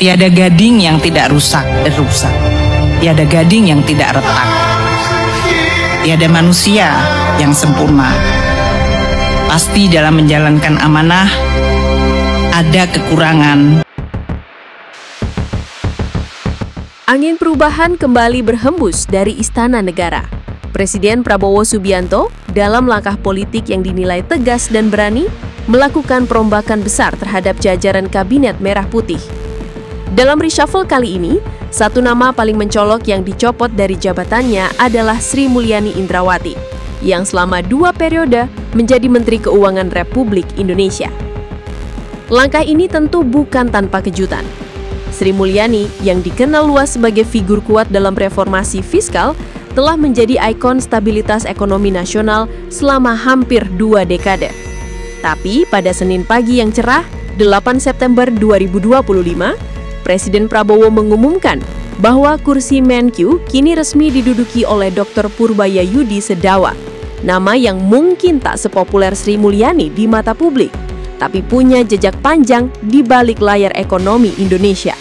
Tiada gading yang tidak rusak. Tiada gading yang tidak retak. Tiada manusia yang sempurna. Pasti dalam menjalankan amanah ada kekurangan. Angin perubahan kembali berhembus dari Istana Negara. Presiden Prabowo Subianto dalam langkah politik yang dinilai tegas dan berani melakukan perombakan besar terhadap jajaran Kabinet Merah Putih. Dalam reshuffle kali ini, satu nama paling mencolok yang dicopot dari jabatannya adalah Sri Mulyani Indrawati, yang selama 2 periode menjadi Menteri Keuangan Republik Indonesia. Langkah ini tentu bukan tanpa kejutan. Sri Mulyani yang dikenal luas sebagai figur kuat dalam reformasi fiskal telah menjadi ikon stabilitas ekonomi nasional selama hampir 2 dekade. Tapi pada Senin pagi yang cerah, 8 September 2025, Presiden Prabowo mengumumkan bahwa kursi Menkyu kini resmi diduduki oleh Dr. Purbaya Yudi Sedawa, nama yang mungkin tak sepopuler Sri Mulyani di mata publik, tapi punya jejak panjang di balik layar ekonomi Indonesia.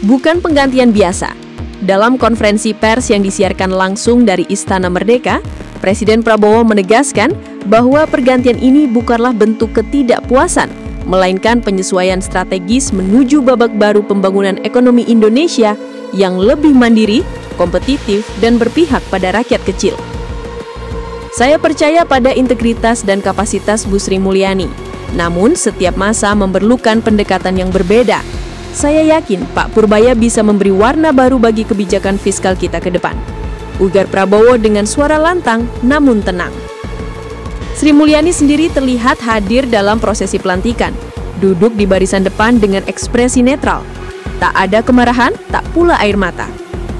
Bukan penggantian biasa. Dalam konferensi pers yang disiarkan langsung dari Istana Merdeka, Presiden Prabowo menegaskan bahwa pergantian ini bukanlah bentuk ketidakpuasan, melainkan penyesuaian strategis menuju babak baru pembangunan ekonomi Indonesia yang lebih mandiri, kompetitif, dan berpihak pada rakyat kecil. Saya percaya pada integritas dan kapasitas Bu Sri Mulyani, namun setiap masa memerlukan pendekatan yang berbeda. Saya yakin Pak Purbaya bisa memberi warna baru bagi kebijakan fiskal kita ke depan. Ujar Prabowo dengan suara lantang namun tenang. Sri Mulyani sendiri terlihat hadir dalam prosesi pelantikan, duduk di barisan depan dengan ekspresi netral. Tak ada kemarahan, tak pula air mata.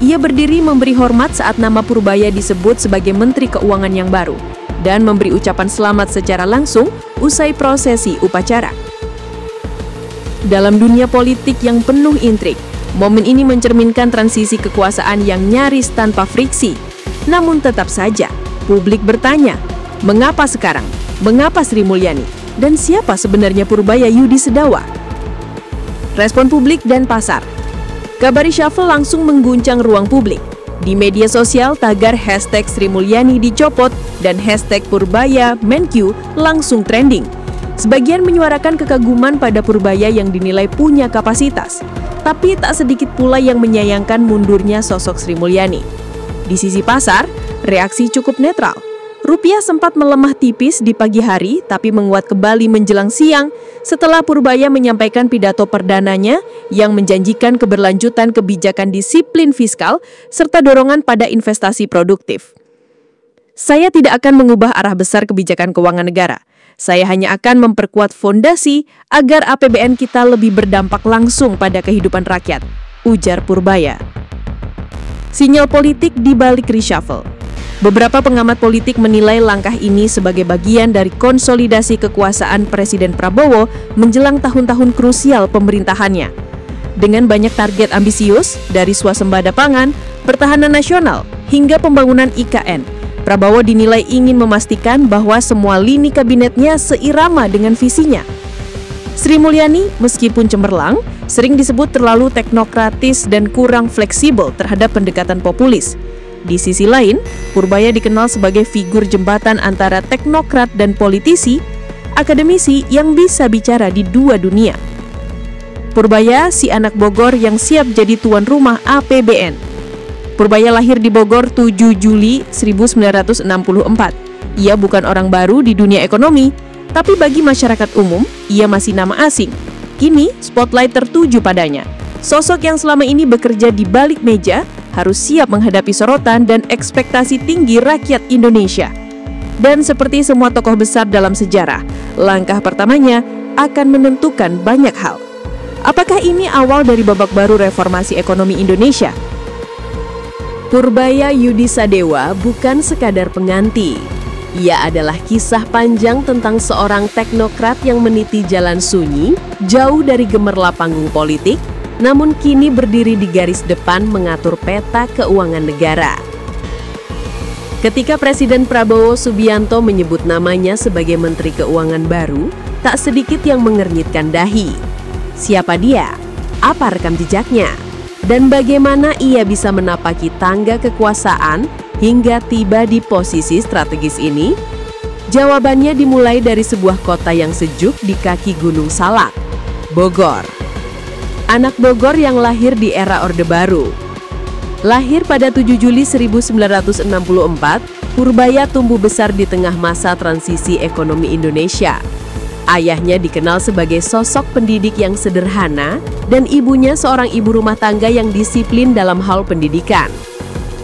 Ia berdiri memberi hormat saat nama Purbaya disebut sebagai Menteri Keuangan yang baru, dan memberi ucapan selamat secara langsung usai prosesi upacara. Dalam dunia politik yang penuh intrik, momen ini mencerminkan transisi kekuasaan yang nyaris tanpa friksi. Namun tetap saja, publik bertanya, mengapa sekarang? Mengapa Sri Mulyani? Dan siapa sebenarnya Purbaya Yudi Sedawa? Respon publik dan pasar. Kabar reshuffle langsung mengguncang ruang publik. Di media sosial, tagar hashtag Sri Mulyani dicopot dan hashtag Purbaya Menkyu langsung trending. Sebagian menyuarakan kekaguman pada Purbaya yang dinilai punya kapasitas, tapi tak sedikit pula yang menyayangkan mundurnya sosok Sri Mulyani. Di sisi pasar, reaksi cukup netral. Rupiah sempat melemah tipis di pagi hari, tapi menguat kembali menjelang siang setelah Purbaya menyampaikan pidato perdananya yang menjanjikan keberlanjutan kebijakan disiplin fiskal serta dorongan pada investasi produktif. Saya tidak akan mengubah arah besar kebijakan keuangan negara. Saya hanya akan memperkuat fondasi agar APBN kita lebih berdampak langsung pada kehidupan rakyat, ujar Purbaya. Sinyal politik di balik reshuffle. Beberapa pengamat politik menilai langkah ini sebagai bagian dari konsolidasi kekuasaan Presiden Prabowo menjelang tahun-tahun krusial pemerintahannya. Dengan banyak target ambisius, dari swasembada pangan, pertahanan nasional, hingga pembangunan IKN, Prabowo dinilai ingin memastikan bahwa semua lini kabinetnya seirama dengan visinya. Sri Mulyani, meskipun cemerlang, sering disebut terlalu teknokratis dan kurang fleksibel terhadap pendekatan populis. Di sisi lain, Purbaya dikenal sebagai figur jembatan antara teknokrat dan politisi, akademisi yang bisa bicara di 2 dunia. Purbaya, si anak Bogor yang siap jadi tuan rumah APBN. Purbaya lahir di Bogor 7 Juli 1964. Ia bukan orang baru di dunia ekonomi, tapi bagi masyarakat umum, ia masih nama asing. Kini, spotlight tertuju padanya. Sosok yang selama ini bekerja di balik meja harus siap menghadapi sorotan dan ekspektasi tinggi rakyat Indonesia. Dan seperti semua tokoh besar dalam sejarah, langkah pertamanya akan menentukan banyak hal. Apakah ini awal dari babak baru reformasi ekonomi Indonesia? Purbaya Yudi Sedawa bukan sekadar pengganti. Ia adalah kisah panjang tentang seorang teknokrat yang meniti jalan sunyi, jauh dari gemerlap panggung politik, namun kini berdiri di garis depan mengatur peta keuangan negara. Ketika Presiden Prabowo Subianto menyebut namanya sebagai Menteri Keuangan baru, tak sedikit yang mengernyitkan dahi. Siapa dia? Apa rekam jejaknya? Dan bagaimana ia bisa menapaki tangga kekuasaan hingga tiba di posisi strategis ini? Jawabannya dimulai dari sebuah kota yang sejuk di kaki Gunung Salak, Bogor. Anak Bogor yang lahir di era Orde Baru. Lahir pada 7 Juli 1964, Purbaya tumbuh besar di tengah masa transisi ekonomi Indonesia. Ayahnya dikenal sebagai sosok pendidik yang sederhana dan ibunya seorang ibu rumah tangga yang disiplin dalam hal pendidikan.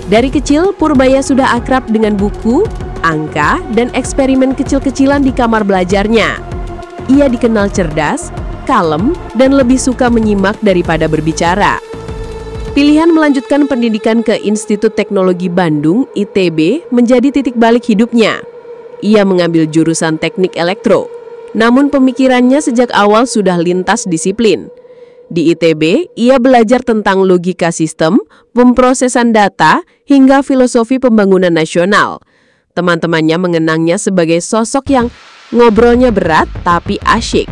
Dari kecil, Purbaya sudah akrab dengan buku, angka, dan eksperimen kecil-kecilan di kamar belajarnya. Ia dikenal cerdas, kalem, dan lebih suka menyimak daripada berbicara. Pilihan melanjutkan pendidikan ke Institut Teknologi Bandung, ITB, menjadi titik balik hidupnya. Ia mengambil jurusan teknik elektro. Namun pemikirannya sejak awal sudah lintas disiplin. Di ITB, ia belajar tentang logika sistem, pemrosesan data, hingga filosofi pembangunan nasional. Teman-temannya mengenangnya sebagai sosok yang ngobrolnya berat tapi asyik.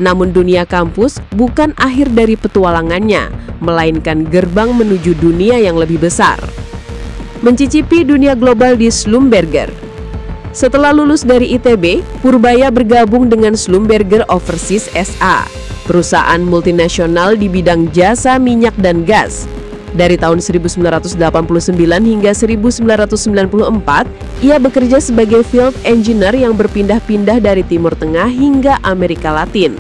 Namun dunia kampus bukan akhir dari petualangannya, melainkan gerbang menuju dunia yang lebih besar. Mencicipi dunia global di Schlumberger. Setelah lulus dari ITB, Purbaya bergabung dengan Schlumberger Overseas SA, perusahaan multinasional di bidang jasa minyak dan gas. Dari tahun 1989 hingga 1994, ia bekerja sebagai field engineer yang berpindah-pindah dari Timur Tengah hingga Amerika Latin.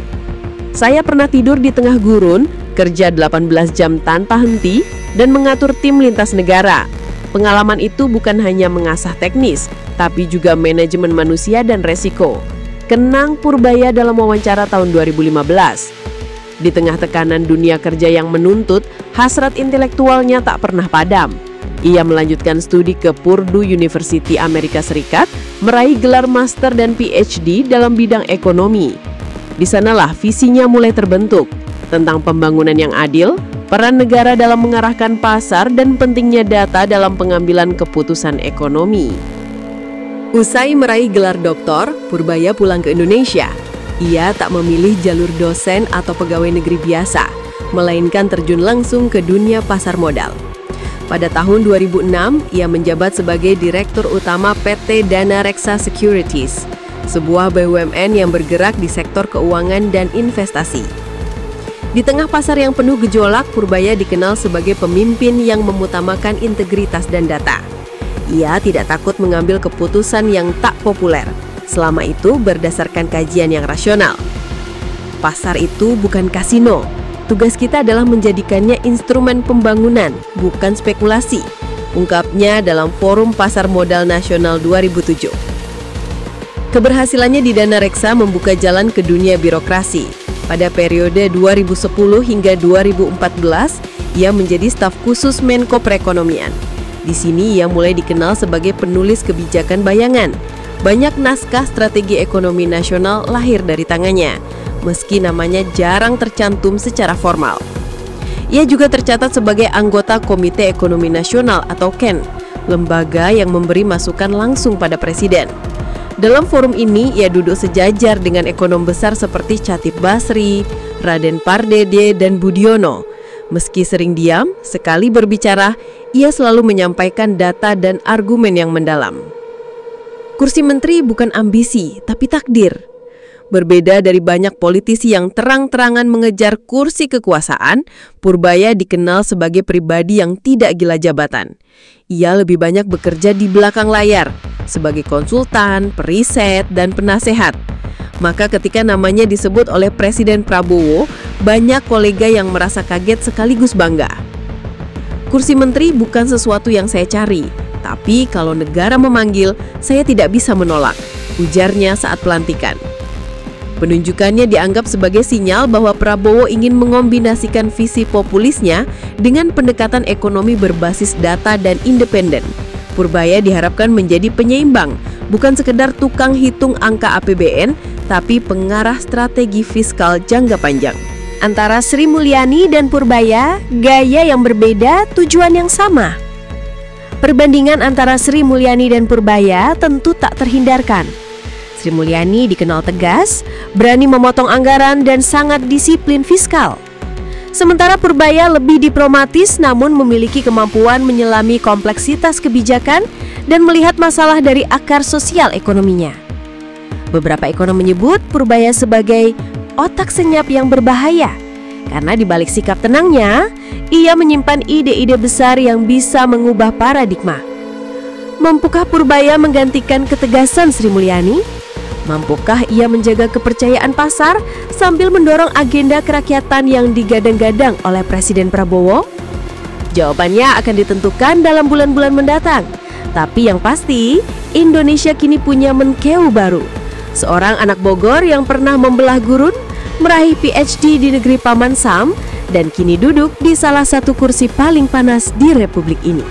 Saya pernah tidur di tengah gurun, kerja 18 jam tanpa henti, dan mengatur tim lintas negara. Pengalaman itu bukan hanya mengasah teknis, tapi juga manajemen manusia dan resiko. Kenang Purbaya dalam wawancara tahun 2015. Di tengah tekanan dunia kerja yang menuntut, hasrat intelektualnya tak pernah padam. Ia melanjutkan studi ke Purdue University Amerika Serikat, meraih gelar master dan PhD dalam bidang ekonomi. Di sanalah visinya mulai terbentuk, tentang pembangunan yang adil, peran negara dalam mengarahkan pasar, dan pentingnya data dalam pengambilan keputusan ekonomi. Usai meraih gelar doktor, Purbaya pulang ke Indonesia. Ia tak memilih jalur dosen atau pegawai negeri biasa, melainkan terjun langsung ke dunia pasar modal. Pada tahun 2006, ia menjabat sebagai Direktur Utama PT Dana Reksa Securities, sebuah BUMN yang bergerak di sektor keuangan dan investasi. Di tengah pasar yang penuh gejolak, Purbaya dikenal sebagai pemimpin yang memutamakan integritas dan data. Ia tidak takut mengambil keputusan yang tak populer, selama itu berdasarkan kajian yang rasional. Pasar itu bukan kasino. Tugas kita adalah menjadikannya instrumen pembangunan, bukan spekulasi, ungkapnya dalam Forum Pasar Modal Nasional 2007. Keberhasilannya di Dana Reksa membuka jalan ke dunia birokrasi. Pada periode 2010 hingga 2014, ia menjadi staf khusus Menko Perekonomian. Di sini ia mulai dikenal sebagai penulis kebijakan bayangan. Banyak naskah strategi ekonomi nasional lahir dari tangannya, meski namanya jarang tercantum secara formal. Ia juga tercatat sebagai anggota Komite Ekonomi Nasional atau KEN, lembaga yang memberi masukan langsung pada Presiden. Dalam forum ini, ia duduk sejajar dengan ekonom besar seperti Chatib Basri, Raden Pardede, dan Budiono. Meski sering diam, sekali berbicara, ia selalu menyampaikan data dan argumen yang mendalam. Kursi menteri bukan ambisi, tapi takdir. Berbeda dari banyak politisi yang terang-terangan mengejar kursi kekuasaan, Purbaya dikenal sebagai pribadi yang tidak gila jabatan. Ia lebih banyak bekerja di belakang layar, sebagai konsultan, periset, dan penasehat. Maka ketika namanya disebut oleh Presiden Prabowo, banyak kolega yang merasa kaget sekaligus bangga. Kursi menteri bukan sesuatu yang saya cari, tapi kalau negara memanggil, saya tidak bisa menolak, ujarnya saat pelantikan. Penunjukannya dianggap sebagai sinyal bahwa Prabowo ingin mengombinasikan visi populisnya dengan pendekatan ekonomi berbasis data dan independen. Purbaya diharapkan menjadi penyeimbang, bukan sekedar tukang hitung angka APBN, tapi pengarah strategi fiskal jangka panjang. Antara Sri Mulyani dan Purbaya, gaya yang berbeda, tujuan yang sama. Perbandingan antara Sri Mulyani dan Purbaya tentu tak terhindarkan. Sri Mulyani dikenal tegas, berani memotong anggaran, dan sangat disiplin fiskal. Sementara Purbaya lebih diplomatis namun memiliki kemampuan menyelami kompleksitas kebijakan dan melihat masalah dari akar sosial ekonominya. Beberapa ekonom menyebut Purbaya sebagai otak senyap yang berbahaya karena di balik sikap tenangnya, ia menyimpan ide-ide besar yang bisa mengubah paradigma. Mampukah Purbaya menggantikan ketegasan Sri Mulyani? Mampukah ia menjaga kepercayaan pasar sambil mendorong agenda kerakyatan yang digadang-gadang oleh Presiden Prabowo? Jawabannya akan ditentukan dalam bulan-bulan mendatang. Tapi yang pasti, Indonesia kini punya Menkeu baru. Seorang anak Bogor yang pernah membelah gurun, meraih PhD di negeri Paman Sam, dan kini duduk di salah satu kursi paling panas di Republik ini.